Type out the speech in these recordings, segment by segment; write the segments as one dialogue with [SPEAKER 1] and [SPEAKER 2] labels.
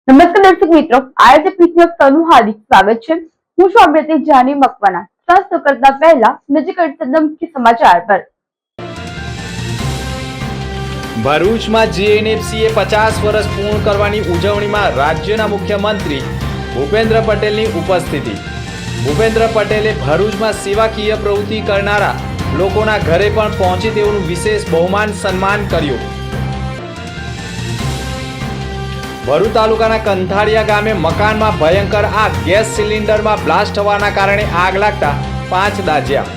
[SPEAKER 1] નમસ્કાર દર્શક મિત્રો, આજે પીસીએફ તનું હાર્દિક સ્વાગત છે। હું છું અમૃતિ જાની મકવાના। શરૂ કરતા પહેલા નજીક મુખ્ય સમાચાર પર।
[SPEAKER 2] ભરૂચમાં જીએનએફસીએ 50 વર્ષ પૂર્ણ કરવાની ઉજવણીમાં રાજ્યના મુખ્યમંત્રી ભૂપેન્દ્ર પટેલની ઉપસ્થિતિ। ભૂપેન્દ્ર પટેલે ભરૂચમાં સેવાકીય પ્રવૃત્તિ કરનારા લોકોના ઘરે પણ પહોંચે તેવું વિશેષ બહુમાન સન્માન કર્યું। ભરૂચ તાલુકાના કંથાળિયા ગામે મકાનમાં ભયંકર આગ, ગેસ સિલિન્ડરમાં બ્લાસ્ટ થવાના કારણે આગ લાગતા 5 દાઝ્યા।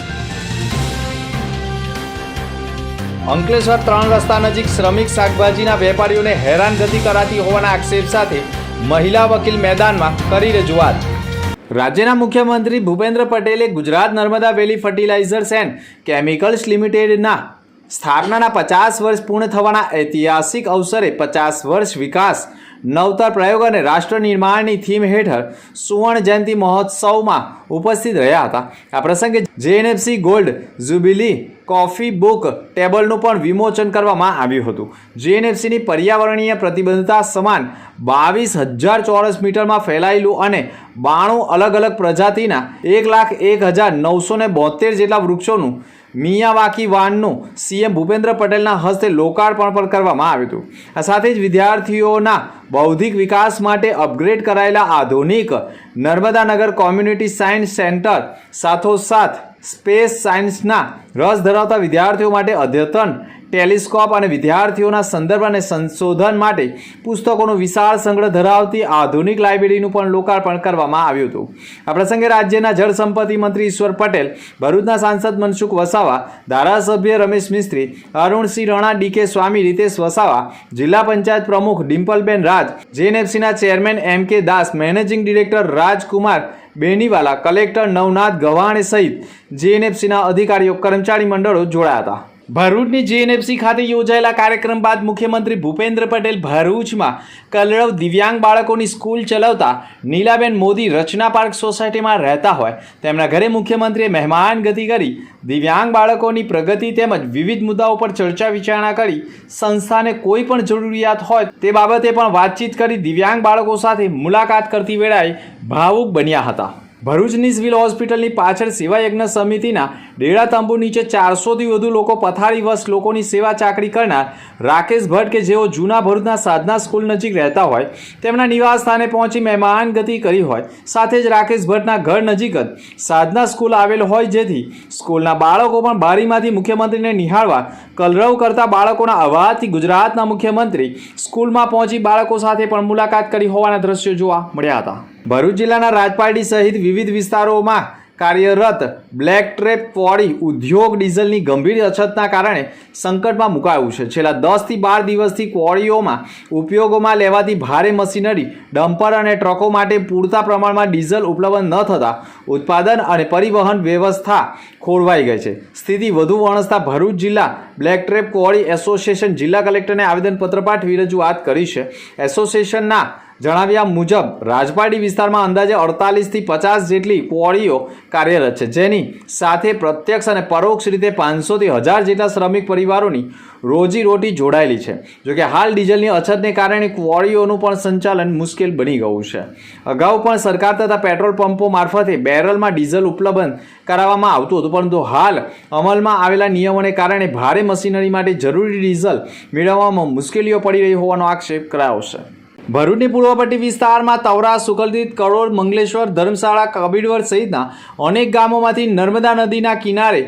[SPEAKER 2] અંકલેશ્વર 3 રસ્તા નજીક શ્રમિક શાકભાજીના વેપારીઓને હેરાનગતિ કરાતી હોવાના આક્ષેપ સાથે મહિલા વકીલ મેદાનમાં કરી રજૂઆત। રાજ્યના મુખ્યમંત્રી ભૂપેન્દ્ર પટેલે ગુજરાત નર્મદા વેલી ફર્ટિલાઇઝર્સ એન્ડ કેમિકલ્સ લિમિટેડના સ્થાપનાના 50 વર્ષ પૂર્ણ થવાના ઐતિહાસિક અવસરે 50 વર્ષ વિકાસ નવતર પ્રયોગ અને રાષ્ટ્ર નિર્માણની થીમ હેઠળ સુવર્ણ જયંતિ મહોત્સવમાં ઉપસ્થિત રહ્યા હતા। આ પ્રસંગે JNFC gold jubilee coffee book ટેબલનું પણ વિમોચન કરવામાં આવ્યું હતું। જેએનએફસીની પર્યાવરણીય પ્રતિબદ્ધતા સમાન 22,000 ચોરસ મીટરમાં ફેલાયેલું અને 92 અલગ અલગ પ્રજાતિના 1,01,972 જેટલા વૃક્ષોનું મિયાવાકી વાનનું સીએમ ભૂપેન્દ્ર પટેલના હસ્તે લોકાર્પણ પણ કરવામાં આવ્યું હતું। આ સાથે જ વિદ્યાર્થીઓના બૌદ્ધિક વિકાસ માટે અપગ્રેડ કરાયેલા આધુનિક નર્મદાનગર કોમ્યુનિટી સાયન્સ સેન્ટર સાથોસાથ સ્પેસ સાયન્સના રસ ધરાવતા વિદ્યાર્થીઓ માટે અદ્યતન ટેલિસ્કોપ અને વિદ્યાર્થીઓના સંદર્ભ અને સંશોધન માટે પુસ્તકોનો વિશાળ સંગ્રહ ધરાવતી આધુનિક લાઇબ્રેરીનું પણ લોકાર્પણ કરવામાં આવ્યું હતું। આ પ્રસંગે રાજ્યના જળ સંપત્તિ મંત્રી ઈશ્વર પટેલ, ભરૂચના સાંસદ મનસુખ વસાવા, ધારાસભ્ય રમેશ મિસ્ત્રી, અરુણસિંહ રાણા, ડીકે સ્વામી, રીતેશ વસાવા, જિલ્લા પંચાયત પ્રમુખ ડિમ્પલબેન રાજ, જેએનએફસીના ચેરમેન એમ.કે. દાસ, મેનેજિંગ ડિરેક્ટર રાજકુમાર બેનીવાલા, કલેક્ટર નવનાથ ગવાણે સહિત જેએનએફસીના અધિકારીઓ, કર્મચારી મંડળો જોડાયા હતા। ભરૂચની જેએનએફસી ખાતે યોજાયેલા કાર્યક્રમ બાદ મુખ્યમંત્રી ભૂપેન્દ્ર પટેલ ભરૂચમાં કલરવ દિવ્યાંગ બાળકોની સ્કૂલ ચલાવતા નીલાબેન મોદી રચના પાર્ક સોસાયટીમાં રહેતા હોય તેમના ઘરે મુખ્યમંત્રીએ મહેમાનગતિ કરી દિવ્યાંગ બાળકોની પ્રગતિ તેમજ વિવિધ મુદ્દાઓ પર ચર્ચા વિચારણા કરી સંસ્થાને કોઈ પણ જરૂરિયાત હોય તે બાબતે પણ વાતચીત કરી દિવ્યાંગ બાળકો સાથે મુલાકાત કરતી વેળાએ ભાવુક બન્યા હતા। ભરૂચની સિવિલ હોસ્પિટલની પાછળ સેવા યજ્ઞ સમિતિના ડેરા તંબુ નીચે 400થી વધુ લોકો પથારીવશ લોકોની સેવા ચાકરી કરનાર રાકેશ ભટ્ટ કે જેઓ જૂના ભરૂચના સાધના સ્કૂલ નજીક રહેતા હોય તેમના નિવાસ સ્થાને પહોંચી મહેમાનગતિ કરી હોય। સાથે જ રાકેશ ભટ્ટના ઘર નજીક જ સાધના સ્કૂલ આવેલ હોય જેથી સ્કૂલના બાળકો પણ બારીમાંથી મુખ્યમંત્રીને નિહાળવા કલરવ કરતા બાળકોના અવાજથી ગુજરાતના મુખ્યમંત્રી સ્કૂલમાં પહોંચી બાળકો સાથે પણ મુલાકાત કરી હોવાના દ્રશ્યો જોવા મળ્યા હતા। ભરૂચ જિલ્લાના રાજપારડી સહિત વિવિધ વિસ્તારોમાં કાર્યરત બ્લેક ટ્રેપ ક્વોરી ઉદ્યોગ ડીઝલની ગંભીર અછતના કારણે સંકટમાં મુકાયું છે। છેલ્લા 10 થી 12 દિવસથી ક્વોરીઓમાં ઉપયોગમાં લેવાતી ભારે મશીનરી, ડમ્પર અને ટ્રકો માટે પૂરતા પ્રમાણમાં ડીઝલ ઉપલબ્ધ ન થતાં ઉત્પાદન અને પરિવહન વ્યવસ્થા ખોરવાઈ ગઈ છે। સ્થિતિ વધુ વણસતા ભરૂચ જિલ્લા બ્લેક ટ્રેપ ક્વોરી એસોસિએશન જિલ્લા કલેક્ટરને આવેદનપત્ર પાઠવી રજૂઆત કરી છે। એસોસિએશનના જણાવ્યા મુજબ રાજપારડી વિસ્તારમાં અંદાજે 48 થી 50 જેટલી ક્વોરીઓ કાર્યરત છે, જેની સાથે પ્રત્યક્ષ અને પરોક્ષ રીતે 500 થી 1000 જેટલા શ્રમિક પરિવારોની રોજીરોટી જોડાયેલી છે। જોકે હાલ ડીઝલની અછતને કારણે ક્વોરીઓનું પણ સંચાલન મુશ્કેલ બની ગયું છે। અગાઉ પણ સરકાર તથા પેટ્રોલ પંપો મારફતે બેરલમાં ડીઝલ ઉપલબ્ધ કરાવવામાં આવતું હતું, પરંતુ હાલ અમલમાં આવેલા નિયમોને કારણે ભારે મશીનરી માટે જરૂરી ડીઝલ મેળવવામાં મુશ્કેલીઓ પડી રહી હોવાનો આક્ષેપ કરાયો છે। ભરૂચની પૂર્વપટ્ટી વિસ્તારમાં તવરા, સુકલતીત, કરોડ, મંગલેશ્વર, ધર્મશાળા, કબીરવડ સહિતના અનેક ગામોમાંથી નર્મદા નદીના કિનારે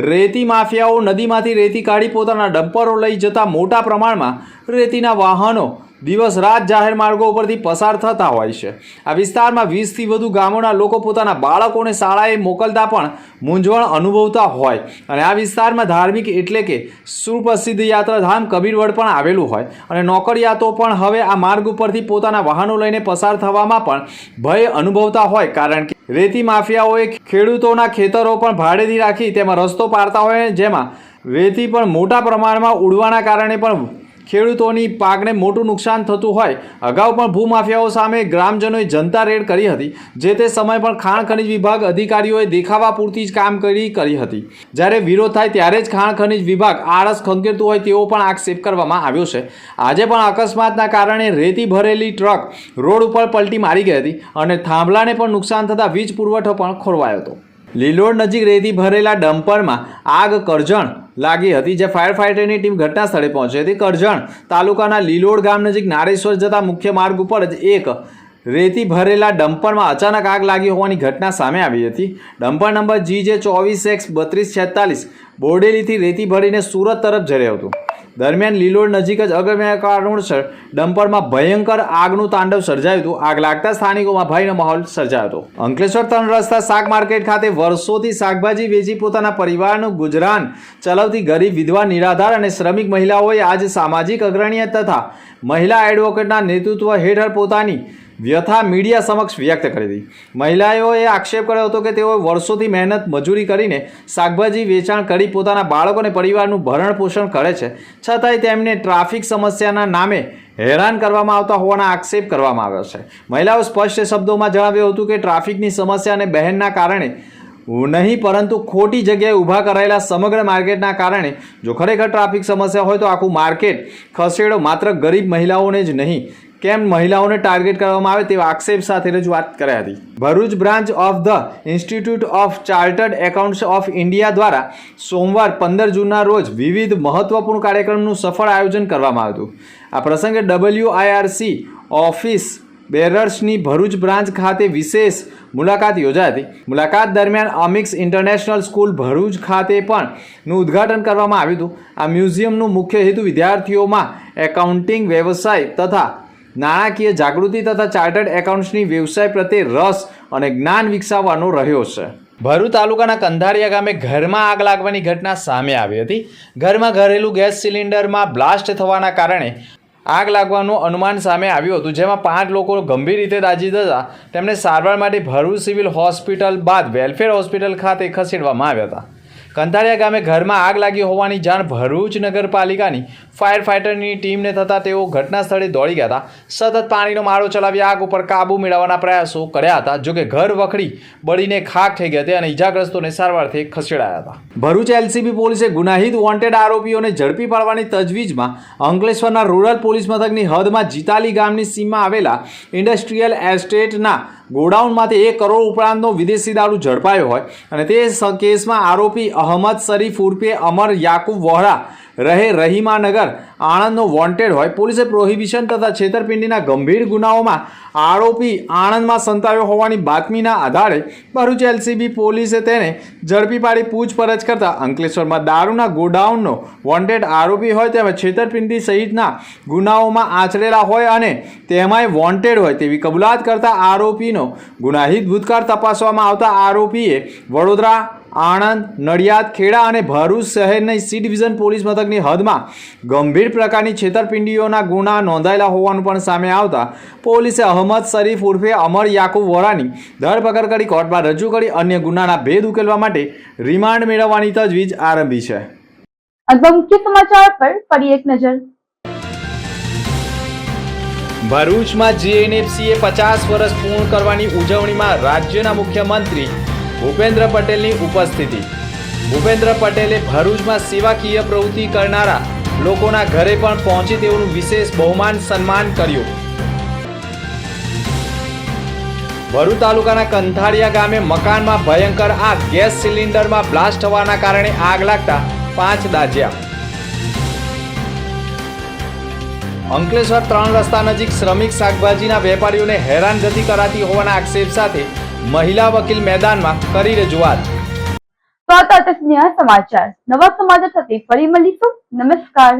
[SPEAKER 2] રેતી માફિયાઓ નદીમાંથી રેતી કાઢી પોતાના ડમ્પરો લઈ જતા મોટા પ્રમાણમાં રેતીના વાહનો દિવસ રાત જાહેર માર્ગો ઉપરથી પસાર થતા હોય છે। આ વિસ્તારમાં 20 થી વધુ ગામોના લોકો પોતાના બાળકોને શાળાએ મોકલતા પણ મૂંઝવણ અનુભવતા હોય અને આ વિસ્તારમાં ધાર્મિક એટલે કે સુપ્રસિદ્ધ યાત્રાધામ કબીરવડ પણ આવેલું હોય અને નોકરિયાતો પણ હવે આ માર્ગ ઉપરથી પોતાના વાહનો લઈને પસાર થવામાં પણ ભય અનુભવતા હોય, કારણ કે રેતી માફિયાઓએ ખેડૂતોના ખેતરો પણ ભાડેથી રાખી તેમાં રસ્તો પાડતા હોય, જેમાં રેતી પણ મોટા પ્રમાણમાં ઉડવાના કારણે પણ ખેડૂતોની પાકને મોટું નુકસાન થતું હોય અગાઉ પણ ભૂમાફિયાઓ સામે ગ્રામજનોએ જનતા રેડ કરી હતી. જે તે સમયે પણ ખાણ ખનિજ વિભાગ અધિકારીઓએ દેખાવા પૂરતી જ કામગીરી કરી હતી. જ્યારે વિરોધ થાય ત્યારે જ ખાણ ખનિજ વિભાગ આળસ ખંખેરતું હોય તેવો પણ આક્ષેપ કરવામાં આવ્યો છે. આજે પણ અકસ્માતના કારણે રેતી ભરેલી ટ્રક રોડ ઉપર પલટી મારી ગઈ હતી અને થાંભલાને પણ નુકસાન થતાં વીજ પુરવઠો પણ ખોરવાયો હતો. લીલોડ નજીક રેતી ભરેલા ડમ્પરમાં આગ કરજણ લાગી હતી, જે ફાયર ફાઇટરની ટીમ ઘટના સ્થળે પહોંચી હતી. કરજણ તાલુકાના લીલોડ ગામ નજીક નારેશ્વર જતા મુખ્ય માર્ગ ઉપર જ એક રેતી ભરેલા ડમ્પરમાં અચાનક આગ લાગી હોવાની ઘટના સામે આવી હતી. ડમ્પર નંબર GJ24X3246 બોરડેલીથી રેતી ભરીને સુરત તરફ જઈ રહ્યું હતું. દરમિયાન લીલોડ નજીક જ અગમ્ય કારણોસર ડમ્પરમાં ભયંકર આગનું તાંડવ સર્જાયું હતું. આગ લાગતા સ્થાનિકોમાં ભયનો માહોલ સર્જાયો હતો. અંકલેશ્વર 3 રસ્તા શાક માર્કેટ ખાતે વર્ષોથી શાકભાજી વેચી પોતાના પરિવારનું ગુજરાન ચલાવતી ગરીબ, વિધવા, નિરાધાર અને શ્રમિક મહિલાઓએ આજે સામાજિક અગ્રણી તથા મહિલા એડવોકેટના નેતૃત્વ હેઠળ પોતાની વ્યથા મીડિયા સમક્ષ વ્યક્ત કરી હતી. મહિલાઓએ આક્ષેપ કર્યો હતો કે તેઓ વર્ષોથી મહેનત મજૂરી કરીને શાકભાજી વેચાણ કરી પોતાના બાળકો અને પરિવારનું ભરણ પોષણ કરે છે, છતાંય તેમને ટ્રાફિક સમસ્યાના નામે હેરાન કરવામાં આવતા હોવાના આક્ષેપ કરવામાં આવ્યો છે. મહિલાઓ સ્પષ્ટ શબ્દોમાં જણાવ્યું હતું કે ટ્રાફિકની સમસ્યા અને બહેનના કારણે નહીં પરંતુ ખોટી જગ્યાએ ઊભા કરાયેલા સમગ્ર માર્કેટના કારણે જો ખરેખર ટ્રાફિક સમસ્યા હોય તો આખું માર્કેટ ખસેડો, માત્ર ગરીબ મહિલાઓને જ નહીં, કેમ મહિલાઓને ટાર્ગેટ કરવામાં આવે તેવા આક્ષેપ સાથે રજૂઆત કરી હતી. Bharuch branch of the institute of chartered accountants of India દ્વારા સોમવાર 15 જૂનના રોજ વિવિધ મહત્વપૂર્ણ કાર્યક્રમનું સફળ આયોજન કરવામાં આવ્યું હતું. આ પ્રસંગે WIRC ઓફિસ બેરર્સની ભરૂચ બ્રાન્ચ ખાતે વિશેષ મુલાકાત યોજાઈ હતી. મુલાકાત દરમિયાન અમિક્સ ઇન્ટરનેશનલ સ્કૂલ ભરૂચ ખાતે પણ નું ઉદ્ઘાટન કરવામાં આવ્યું હતું. આ મ્યુઝિયમનો મુખ્ય હેતુ વિદ્યાર્થીઓમાં એકાઉન્ટિંગ વ્યવસાય તથા નાણાકીય જાગૃતિ તથા ચાર્ટર્ડ એકાઉન્ટ્સની વ્યવસાય પ્રત્યે રસ અને જ્ઞાન વિકસાવવાનો રહ્યો છે. ભરૂચ તાલુકાના કંધારિયા ગામે ઘરમાં આગ લાગવાની ઘટના સામે આવી હતી. ઘરમાં ઘરેલું ગેસ સિલિન્ડરમાં બ્લાસ્ટ થવાના કારણે આગ લાગવાનું અનુમાન સામે આવ્યું હતું, જેમાં 5 લોકો ગંભીર રીતે દાઝી જતા તેમને સારવાર માટે ભરૂચ સિવિલ હોસ્પિટલ બાદ વેલફેર હોસ્પિટલ ખાતે ખસેડવામાં આવ્યા હતા. કંધારિયા ગામે ઘરમાં આગ લાગી હોવાની જાણ ભરૂચ નગરપાલિકાની ફાયર ફાઇટરની ટીમને થતાં તેઓ ઘટના સ્થળે દોડી ગયા હતા. સતત પાણીનો મારો ચલાવી આગ ઉપર કાબૂ મેળવવાના પ્રયાસો કર્યા હતા, જોકે ઘર વખડી બળીને ખાખ થઈ ગયા હતા અને ઇજાગ્રસ્તોને સારવારથી ખસેડાયા હતા. ભરૂચ LCB પોલીસે ગુનાહિત વોન્ટેડ આરોપીઓને ઝડપી પાડવાની તજવીજમાં અંકલેશ્વરના રૂરલ પોલીસ મથકની હદમાં જીતાલી ગામની સીમમાં આવેલા ઇન્ડસ્ટ્રીયલ એસ્ટેટના ગોડાઉનમાંથી 1 કરોડ ઉપરાંતનો વિદેશી દારૂ ઝડપાયો હોય અને તે કેસમાં આરોપી અહમદ શરીફ ઉર્ફે અમર યાકુબ વોહરા રહે રહીમાનગર આણંદનો વોન્ટેડ હોય. પોલીસે પ્રોહિબિશન તથા છેતરપિંડીના ગંભીર ગુનાઓમાં આરોપી આણંદમાં સંતાયો હોવાની બાતમીના આધારે ભરૂચ LCB પોલીસે તેને ઝડપી પાડી પૂછપરછ કરતા અંકલેશ્વરમાં દારૂના ગોડાઉનનો વોન્ટેડ આરોપી હોય તેમજ છેતરપિંડી સહિતના ગુનાઓમાં આચરેલા હોય અને તેમાંય વોન્ટેડ હોય તેવી કબૂલાત કરતા આરોપીનો ગુનાહિત ભૂતકાળ તપાસવામાં આવતા આરોપીએ વડોદરા, આણંદ, નડિયાદ, ખેડા અને ભરૂચ શહેરની C ડિવિઝન પોલીસ મથકની હદમાં ગંભીર પ્રકારની છેતરપિંડીઓના ગુના નોંધાયેલા હોવાનું પણ સામે આવતા પોલીસે અહમદ શરીફ ઉર્ફે અમર યાકુબ વોરાની ધરપકડ કરી કોર્ટમાં રજૂ કરી અન્ય ગુનાના ભેદ ઉકેલવા માટે રિમાન્ડ મેળવવાની તજવીજ આરંભી છે.
[SPEAKER 1] અંતમાં મુખ્ય સમાચાર પર ફરી એક નજર.
[SPEAKER 2] ભરૂચમાં GNFCએ 50 વર્ષ પૂર્ણ કરવાની ઉજવણીમાં રાજ્યના મુખ્યમંત્રી ભૂપેન્દ્ર પટેલની ઉપસ્થિતિ. ભૂપેન્દ્ર પટેલે ભરૂચમાં સેવાકીય પ્રવૃત્તિ કરનારા લોકોના ઘરે પણ પહોંચી તેઓનું વિશેષ બહુમાન સન્માન કર્યું. ભરૂચ તાલુકાના કંથારિયા ગામે મકાનમાં ભયંકર આગ. ગેસ સિલિન્ડરમાં બ્લાસ્ટ થવાના કારણે આગ લાગતા 5 દાઝ્યા. અંકલેશ્વર 3 રસ્તા નજીક શ્રમિક શાકભાજીના વેપારીઓને હેરાનગતિ કરાતી હોવાના આક્ષેપ સાથે મહિલા વકીલ મેદાનમાં કરી રજૂઆત.
[SPEAKER 1] તો આ હતા સમાચાર. નવા સમાચાર સાથે ફરી મળીશું. નમસ્કાર.